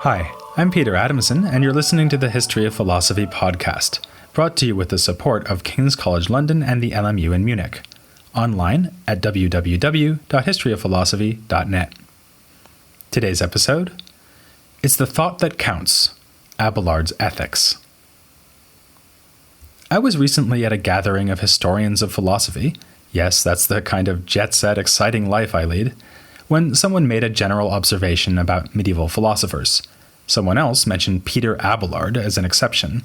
Hi, I'm Peter Adamson, and you're listening to the History of Philosophy podcast, brought to you with the support of King's College London and the LMU in Munich, online at www.historyofphilosophy.net. Today's episode: It's the Thought That Counts, Abelard's Ethics. I was recently at a gathering of historians of philosophy. Yes, that's the kind of jet-set, exciting life I lead. When someone made a general observation about medieval philosophers. Someone else mentioned Peter Abelard as an exception.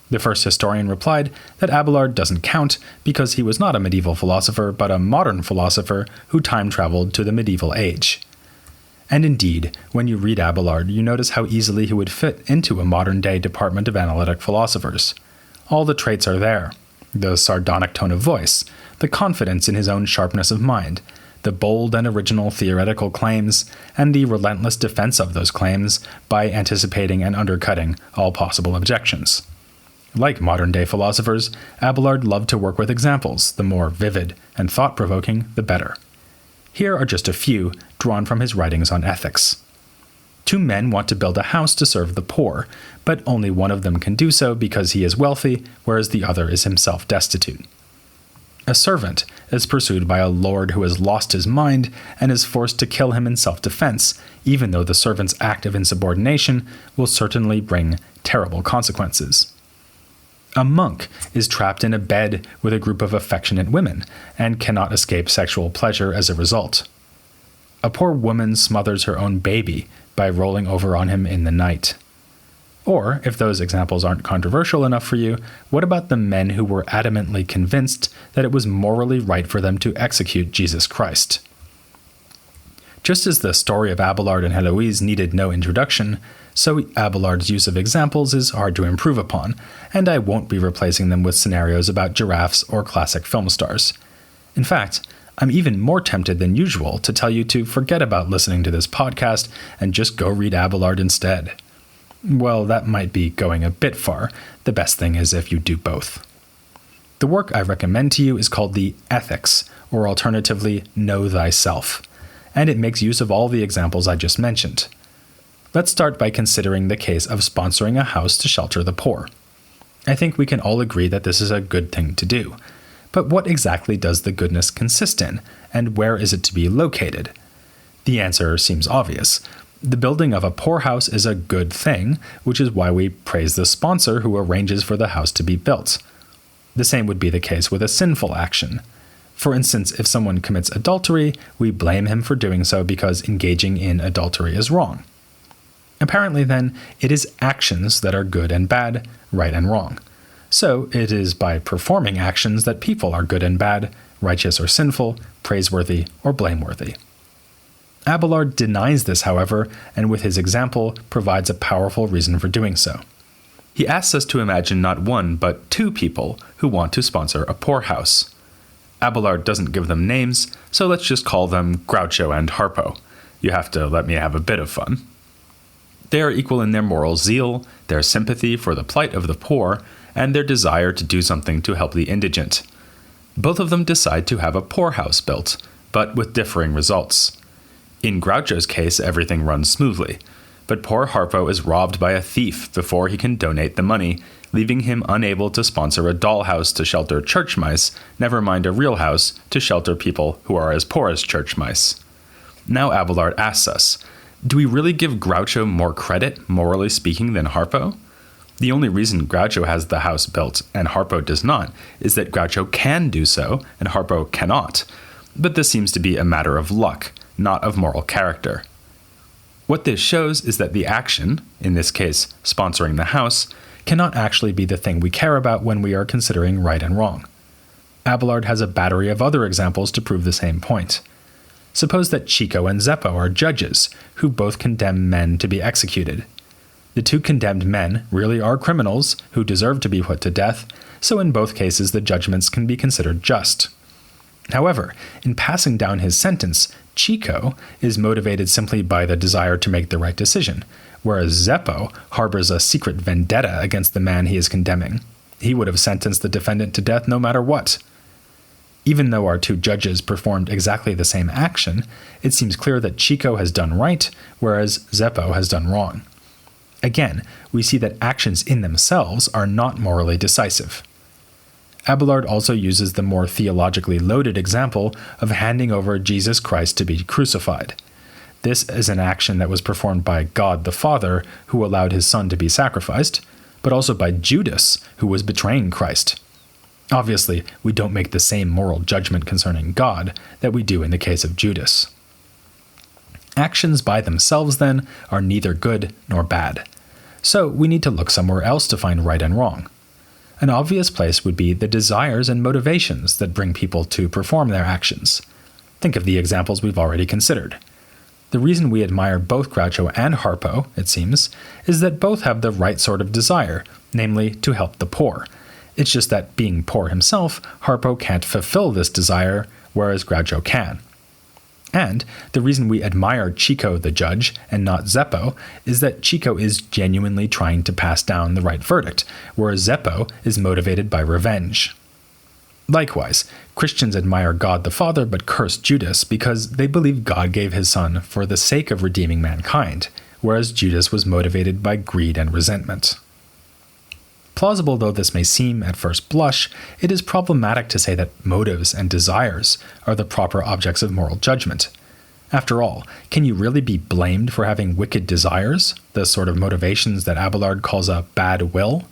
The first historian replied that Abelard doesn't count because he was not a medieval philosopher, but a modern philosopher who time-traveled to the medieval age. And indeed, when you read Abelard, you notice how easily he would fit into a modern-day department of analytic philosophers. All the traits are there: the sardonic tone of voice, the confidence in his own sharpness of mind, the bold and original theoretical claims, and the relentless defense of those claims by anticipating and undercutting all possible objections. Like modern-day philosophers, Abelard loved to work with examples. The more vivid and thought-provoking, the better. Here are just a few, drawn from his writings on ethics. Two men want to build a house to serve the poor, but only one of them can do so because he is wealthy, whereas the other is himself destitute. A servant is pursued by a lord who has lost his mind and is forced to kill him in self-defense, even though the servant's act of insubordination will certainly bring terrible consequences. A monk is trapped in a bed with a group of affectionate women and cannot escape sexual pleasure as a result. A poor woman smothers her own baby by rolling over on him in the night. Or, if those examples aren't controversial enough for you, what about the men who were adamantly convinced that it was morally right for them to execute Jesus Christ? Just as the story of Abelard and Heloise needed no introduction, so Abelard's use of examples is hard to improve upon, and I won't be replacing them with scenarios about giraffes or classic film stars. In fact, I'm even more tempted than usual to tell you to forget about listening to this podcast and just go read Abelard instead. Well, that might be going a bit far. The best thing is if you do both. The work I recommend to you is called the Ethics, or alternatively, Know Thyself, and it makes use of all the examples I just mentioned. Let's start by considering the case of sponsoring a house to shelter the poor. I think we can all agree that this is a good thing to do. But what exactly does the goodness consist in, and where is it to be located? The answer seems obvious. The building of a poorhouse is a good thing, which is why we praise the sponsor who arranges for the house to be built. The same would be the case with a sinful action. For instance, if someone commits adultery, we blame him for doing so because engaging in adultery is wrong. Apparently, then, it is actions that are good and bad, right and wrong. So it is by performing actions that people are good and bad, righteous or sinful, praiseworthy or blameworthy. Abelard denies this, however, and with his example provides a powerful reason for doing so. He asks us to imagine not one, but two people who want to sponsor a poorhouse. Abelard doesn't give them names, so let's just call them Groucho and Harpo. You have to let me have a bit of fun. They are equal in their moral zeal, their sympathy for the plight of the poor, and their desire to do something to help the indigent. Both of them decide to have a poorhouse built, but with differing results. In Groucho's case, everything runs smoothly, but poor Harpo is robbed by a thief before he can donate the money, leaving him unable to sponsor a dollhouse to shelter church mice, never mind a real house to shelter people who are as poor as church mice. Now Abelard asks us, do we really give Groucho more credit, morally speaking, than Harpo? The only reason Groucho has the house built and Harpo does not is that Groucho can do so and Harpo cannot. But this seems to be a matter of luck, not of moral character. What this shows is that the action, in this case sponsoring the house, cannot actually be the thing we care about when we are considering right and wrong. Abelard has a battery of other examples to prove the same point. Suppose that Chico and Zeppo are judges, who both condemn men to be executed. The two condemned men really are criminals who deserve to be put to death, so in both cases the judgments can be considered just. However, in passing down his sentence, Chico is motivated simply by the desire to make the right decision, whereas Zeppo harbors a secret vendetta against the man he is condemning. He would have sentenced the defendant to death no matter what. Even though our two judges performed exactly the same action, it seems clear that Chico has done right, whereas Zeppo has done wrong. Again, we see that actions in themselves are not morally decisive. Abelard also uses the more theologically loaded example of handing over Jesus Christ to be crucified. This is an action that was performed by God the Father, who allowed his Son to be sacrificed, but also by Judas, who was betraying Christ. Obviously, we don't make the same moral judgment concerning God that we do in the case of Judas. Actions by themselves, then, are neither good nor bad. So we need to look somewhere else to find right and wrong. An obvious place would be the desires and motivations that bring people to perform their actions. Think of the examples we've already considered. The reason we admire both Groucho and Harpo, it seems, is that both have the right sort of desire, namely to help the poor. It's just that being poor himself, Harpo can't fulfill this desire, whereas Groucho can. And the reason we admire Chico the judge and not Zeppo is that Chico is genuinely trying to pass down the right verdict, whereas Zeppo is motivated by revenge. Likewise, Christians admire God the Father but curse Judas because they believe God gave his Son for the sake of redeeming mankind, whereas Judas was motivated by greed and resentment. Plausible though this may seem at first blush, it is problematic to say that motives and desires are the proper objects of moral judgment. After all, can you really be blamed for having wicked desires, the sort of motivations that Abelard calls a bad will?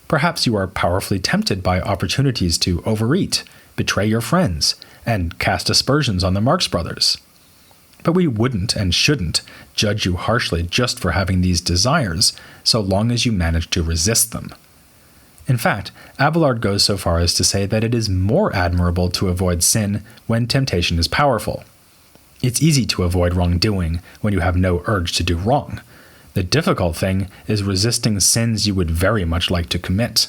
Perhaps you are powerfully tempted by opportunities to overeat, betray your friends, and cast aspersions on the Marx Brothers. But we wouldn't and shouldn't judge you harshly just for having these desires, so long as you manage to resist them. In fact, Abelard goes so far as to say that it is more admirable to avoid sin when temptation is powerful. It's easy to avoid wrongdoing when you have no urge to do wrong. The difficult thing is resisting sins you would very much like to commit.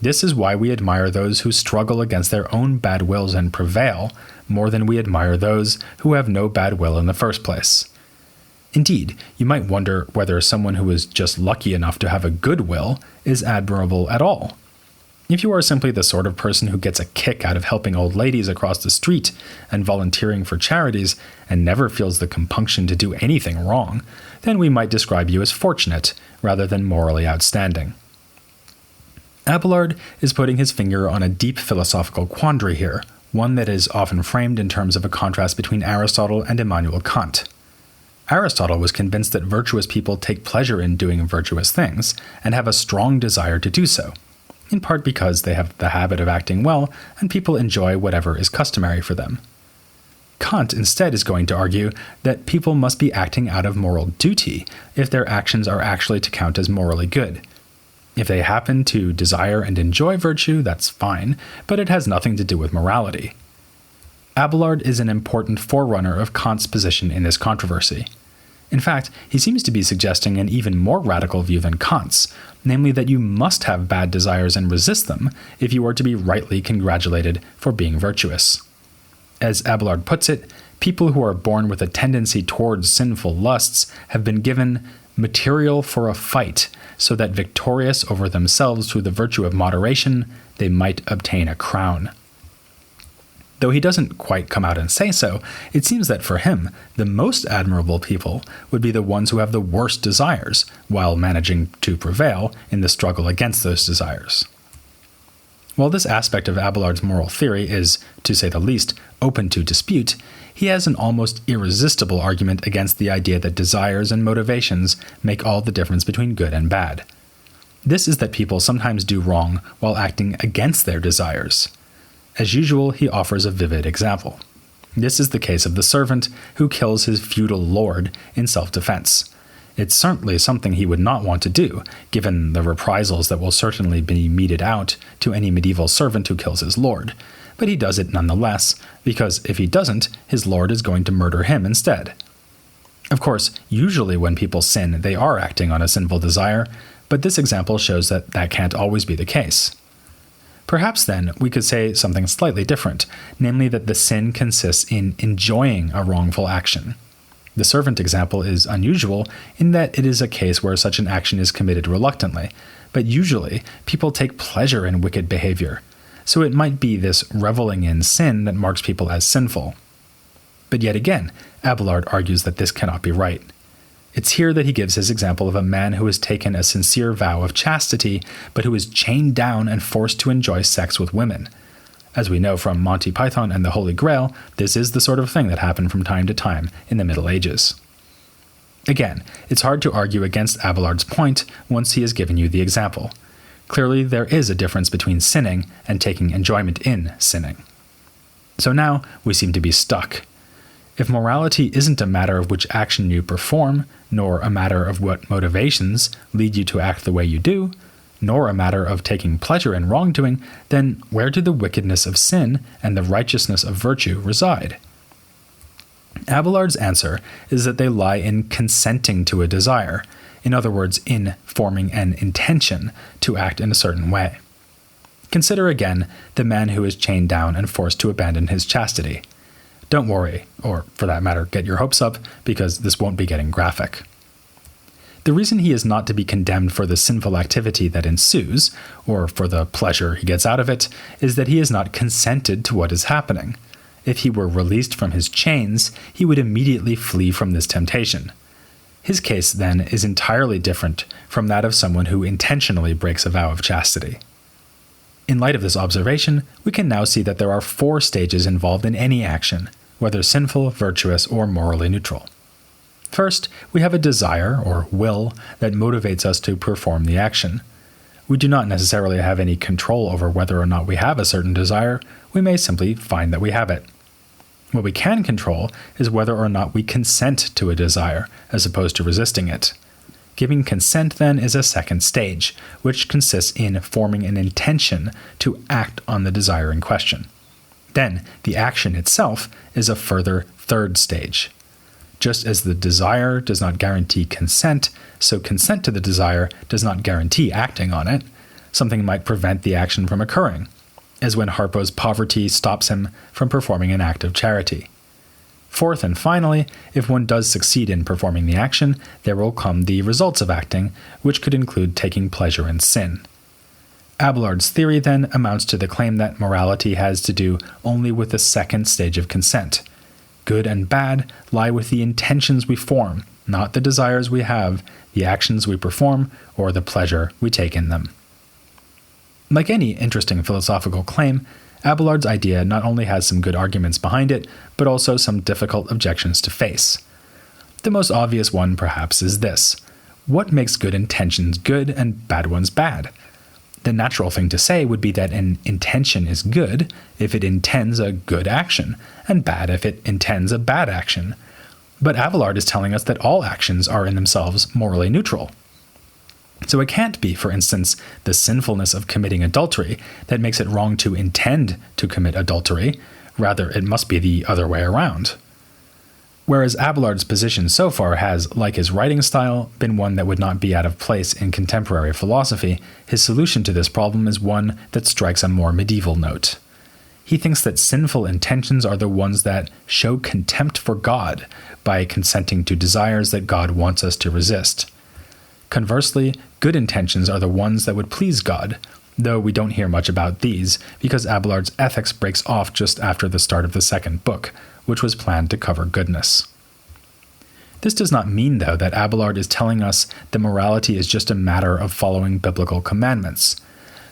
This is why we admire those who struggle against their own bad wills and prevail, more than we admire those who have no bad will in the first place. Indeed, you might wonder whether someone who is just lucky enough to have a good will is admirable at all. If you are simply the sort of person who gets a kick out of helping old ladies across the street and volunteering for charities and never feels the compunction to do anything wrong, then we might describe you as fortunate rather than morally outstanding. Abelard is putting his finger on a deep philosophical quandary here, one that is often framed in terms of a contrast between Aristotle and Immanuel Kant. Aristotle was convinced that virtuous people take pleasure in doing virtuous things and have a strong desire to do so, in part because they have the habit of acting well and people enjoy whatever is customary for them. Kant instead is going to argue that people must be acting out of moral duty if their actions are actually to count as morally good. If they happen to desire and enjoy virtue, that's fine, but it has nothing to do with morality. Abelard is an important forerunner of Kant's position in this controversy. In fact, he seems to be suggesting an even more radical view than Kant's, namely that you must have bad desires and resist them if you are to be rightly congratulated for being virtuous. As Abelard puts it, people who are born with a tendency towards sinful lusts have been given material for a fight, so that victorious over themselves through the virtue of moderation, they might obtain a crown. Though he doesn't quite come out and say so, it seems that for him, the most admirable people would be the ones who have the worst desires, while managing to prevail in the struggle against those desires. While this aspect of Abelard's moral theory is, to say the least, open to dispute, he has an almost irresistible argument against the idea that desires and motivations make all the difference between good and bad. This is that people sometimes do wrong while acting against their desires. As usual, he offers a vivid example. This is the case of the servant who kills his feudal lord in self-defense. It's certainly something he would not want to do, given the reprisals that will certainly be meted out to any medieval servant who kills his lord, but he does it nonetheless, because if he doesn't, his lord is going to murder him instead. Of course, usually when people sin, they are acting on a sinful desire, but this example shows that that can't always be the case. Perhaps then we could say something slightly different, namely that the sin consists in enjoying a wrongful action. The servant example is unusual in that it is a case where such an action is committed reluctantly, but usually people take pleasure in wicked behavior, so it might be this reveling in sin that marks people as sinful. But yet again, Abelard argues that this cannot be right. It's here that he gives his example of a man who has taken a sincere vow of chastity, but who is chained down and forced to enjoy sex with women. As we know from Monty Python and the Holy Grail, this is the sort of thing that happened from time to time in the Middle Ages. Again, it's hard to argue against Abelard's point once he has given you the example. Clearly, there is a difference between sinning and taking enjoyment in sinning. So now we seem to be stuck. If morality isn't a matter of which action you perform, nor a matter of what motivations lead you to act the way you do, nor a matter of taking pleasure in wrongdoing, then where do the wickedness of sin and the righteousness of virtue reside? Abelard's answer is that they lie in consenting to a desire, in other words, in forming an intention to act in a certain way. Consider again the man who is chained down and forced to abandon his chastity. Don't worry, or for that matter, get your hopes up, because this won't be getting graphic. The reason he is not to be condemned for the sinful activity that ensues, or for the pleasure he gets out of it, is that he has not consented to what is happening. If he were released from his chains, he would immediately flee from this temptation. His case, then, is entirely different from that of someone who intentionally breaks a vow of chastity. In light of this observation, we can now see that there are 4 stages involved in any action, whether sinful, virtuous, or morally neutral. First, we have a desire, or will, that motivates us to perform the action. We do not necessarily have any control over whether or not we have a certain desire. We may simply find that we have it. What we can control is whether or not we consent to a desire, as opposed to resisting it. Giving consent, then, is a second stage, which consists in forming an intention to act on the desire in question. Then, the action itself is a further third stage. Just as the desire does not guarantee consent, so consent to the desire does not guarantee acting on it. Something might prevent the action from occurring, as when Harpo's poverty stops him from performing an act of charity. Fourth and finally, if one does succeed in performing the action, there will come the results of acting, which could include taking pleasure in sin. Abelard's theory, then, amounts to the claim that morality has to do only with the second stage of consent. Good and bad lie with the intentions we form, not the desires we have, the actions we perform, or the pleasure we take in them. Like any interesting philosophical claim, Abelard's idea not only has some good arguments behind it, but also some difficult objections to face. The most obvious one, perhaps, is this: what makes good intentions good and bad ones bad? The natural thing to say would be that an intention is good if it intends a good action, and bad if it intends a bad action. But Abelard is telling us that all actions are in themselves morally neutral. So it can't be, for instance, the sinfulness of committing adultery that makes it wrong to intend to commit adultery. Rather, it must be the other way around. Whereas Abelard's position so far has, like his writing style, been one that would not be out of place in contemporary philosophy, his solution to this problem is one that strikes a more medieval note. He thinks that sinful intentions are the ones that show contempt for God by consenting to desires that God wants us to resist. Conversely, good intentions are the ones that would please God, though we don't hear much about these because Abelard's Ethics breaks off just after the start of the second book, which was planned to cover goodness. This does not mean, though, that Abelard is telling us that morality is just a matter of following biblical commandments.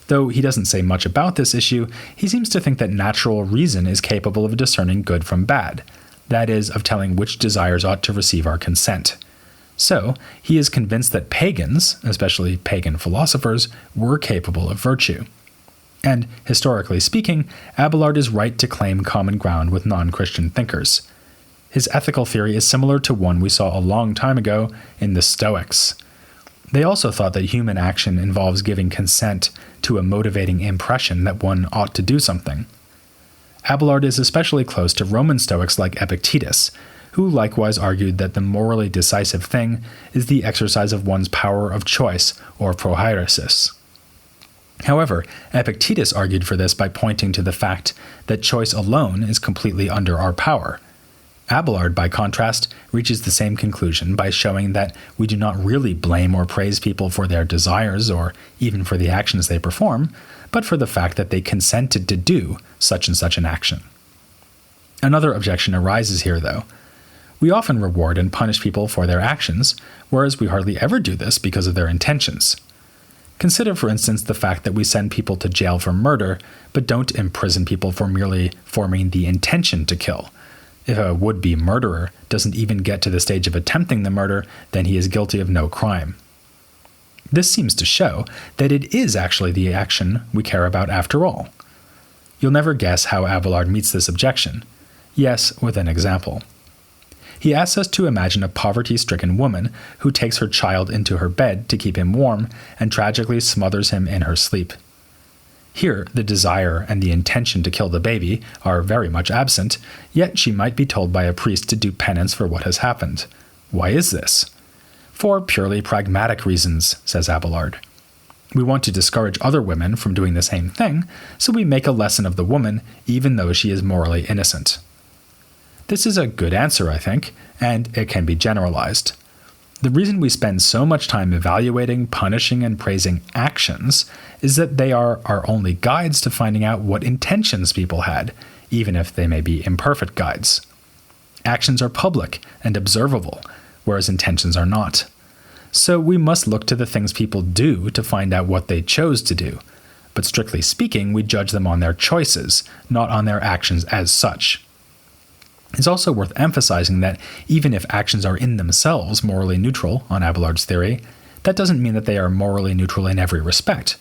Though he doesn't say much about this issue, he seems to think that natural reason is capable of discerning good from bad, that is, of telling which desires ought to receive our consent. So, he is convinced that pagans, especially pagan philosophers, were capable of virtue. And, historically speaking, Abelard is right to claim common ground with non-Christian thinkers. His ethical theory is similar to one we saw a long time ago in the Stoics. They also thought that human action involves giving consent to a motivating impression that one ought to do something. Abelard is especially close to Roman Stoics like Epictetus, who likewise argued that the morally decisive thing is the exercise of one's power of choice, or prohairesis. However, Epictetus argued for this by pointing to the fact that choice alone is completely under our power. Abelard, by contrast, reaches the same conclusion by showing that we do not really blame or praise people for their desires or even for the actions they perform, but for the fact that they consented to do such and such an action. Another objection arises here, though. We often reward and punish people for their actions, whereas we hardly ever do this because of their intentions. Consider, for instance, the fact that we send people to jail for murder, but don't imprison people for merely forming the intention to kill. If a would-be murderer doesn't even get to the stage of attempting the murder, then he is guilty of no crime. This seems to show that it is actually the action we care about after all. You'll never guess how Abelard meets this objection. Yes, with an example. He asks us to imagine a poverty-stricken woman who takes her child into her bed to keep him warm and tragically smothers him in her sleep. Here, the desire and the intention to kill the baby are very much absent, yet she might be told by a priest to do penance for what has happened. Why is this? For purely pragmatic reasons, says Abelard. We want to discourage other women from doing the same thing, so we make a lesson of the woman even though she is morally innocent. This is a good answer, I think, and it can be generalized. The reason we spend so much time evaluating, punishing, and praising actions is that they are our only guides to finding out what intentions people had, even if they may be imperfect guides. Actions are public and observable, whereas intentions are not. So we must look to the things people do to find out what they chose to do. But strictly speaking, we judge them on their choices, not on their actions as such. It's also worth emphasizing that even if actions are in themselves morally neutral, on Abelard's theory, that doesn't mean that they are morally neutral in every respect.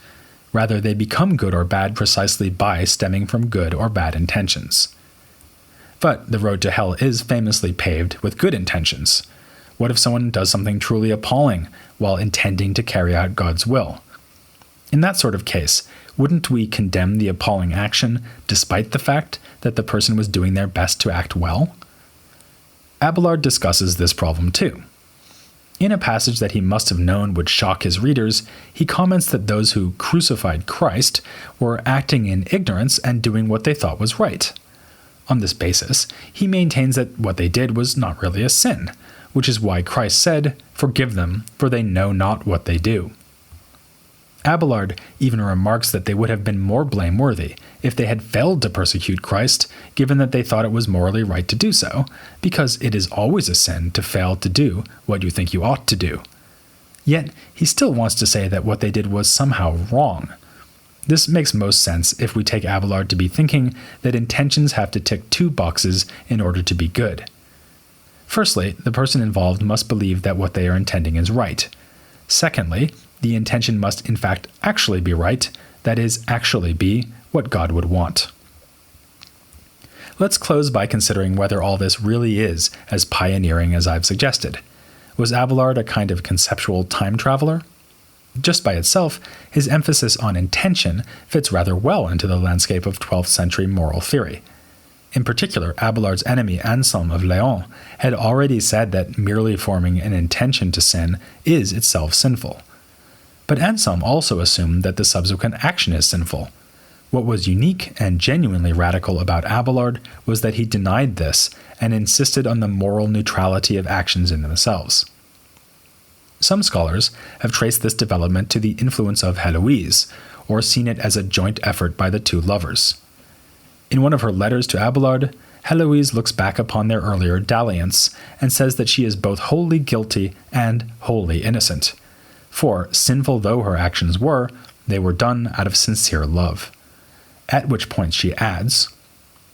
Rather, they become good or bad precisely by stemming from good or bad intentions. But the road to hell is famously paved with good intentions. What if someone does something truly appalling while intending to carry out God's will? In that sort of case, wouldn't we condemn the appalling action despite the fact that the person was doing their best to act well? Abelard discusses this problem too. In a passage that he must have known would shock his readers, he comments that those who crucified Christ were acting in ignorance and doing what they thought was right. On this basis, he maintains that what they did was not really a sin, which is why Christ said, "Forgive them, for they know not what they do." Abelard even remarks that they would have been more blameworthy if they had failed to persecute Christ, given that they thought it was morally right to do so, because it is always a sin to fail to do what you think you ought to do. Yet, he still wants to say that what they did was somehow wrong. This makes most sense if we take Abelard to be thinking that intentions have to tick two boxes in order to be good. Firstly, the person involved must believe that what they are intending is right. Secondly, the intention must in fact actually be right, that is, actually be what God would want. Let's close by considering whether all this really is as pioneering as I've suggested. Was Abelard a kind of conceptual time traveler? Just by itself, his emphasis on intention fits rather well into the landscape of 12th century moral theory. In particular, Abelard's enemy Anselm of Laon had already said that merely forming an intention to sin is itself sinful. But Anselm also assumed that the subsequent action is sinful. What was unique and genuinely radical about Abelard was that he denied this and insisted on the moral neutrality of actions in themselves. Some scholars have traced this development to the influence of Heloise, or seen it as a joint effort by the two lovers. In one of her letters to Abelard, Heloise looks back upon their earlier dalliance and says that she is both wholly guilty and wholly innocent. For, sinful though her actions were, they were done out of sincere love. At which point she adds,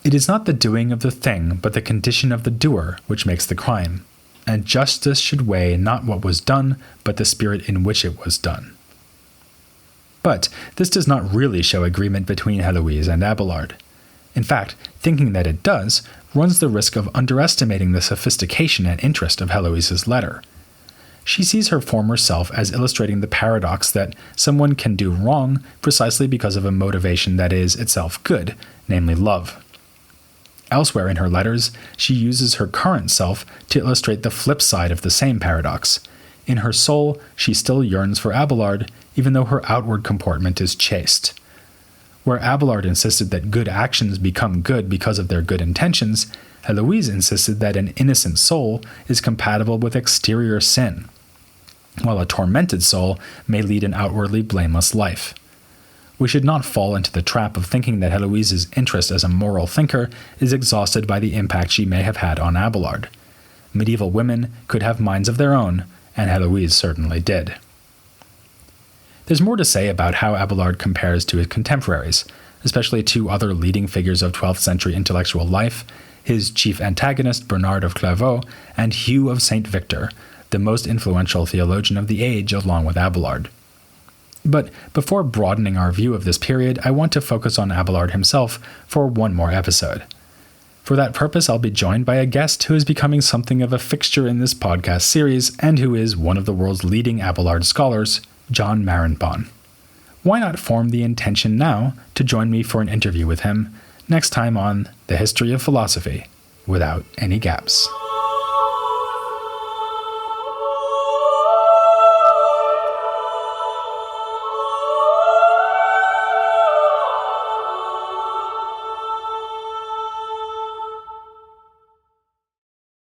"It is not the doing of the thing, but the condition of the doer, which makes the crime. And justice should weigh not what was done, but the spirit in which it was done." But this does not really show agreement between Heloise and Abelard. In fact, thinking that it does runs the risk of underestimating the sophistication and interest of Heloise's letter. She sees her former self as illustrating the paradox that someone can do wrong precisely because of a motivation that is itself good, namely love. Elsewhere in her letters, she uses her current self to illustrate the flip side of the same paradox. In her soul, she still yearns for Abelard, even though her outward comportment is chaste. Where Abelard insisted that good actions become good because of their good intentions, Heloise insisted that an innocent soul is compatible with exterior sin, while a tormented soul may lead an outwardly blameless life. We should not fall into the trap of thinking that Heloise's interest as a moral thinker is exhausted by the impact she may have had on Abelard. medieval women could have minds of their own, and Heloise certainly did. There's more to say about how Abelard compares to his contemporaries, especially two other leading figures of 12th century intellectual life, his chief antagonist Bernard of Clairvaux and Hugh of St. Victor, the most influential theologian of the age along with Abelard. But before broadening our view of this period, I want to focus on Abelard himself for one more episode. For that purpose, I'll be joined by a guest who is becoming something of a fixture in this podcast series and who is one of the world's leading Abelard scholars, John Marenbon. Why not form the intention now to join me for an interview with him next time on The History of Philosophy, without any gaps.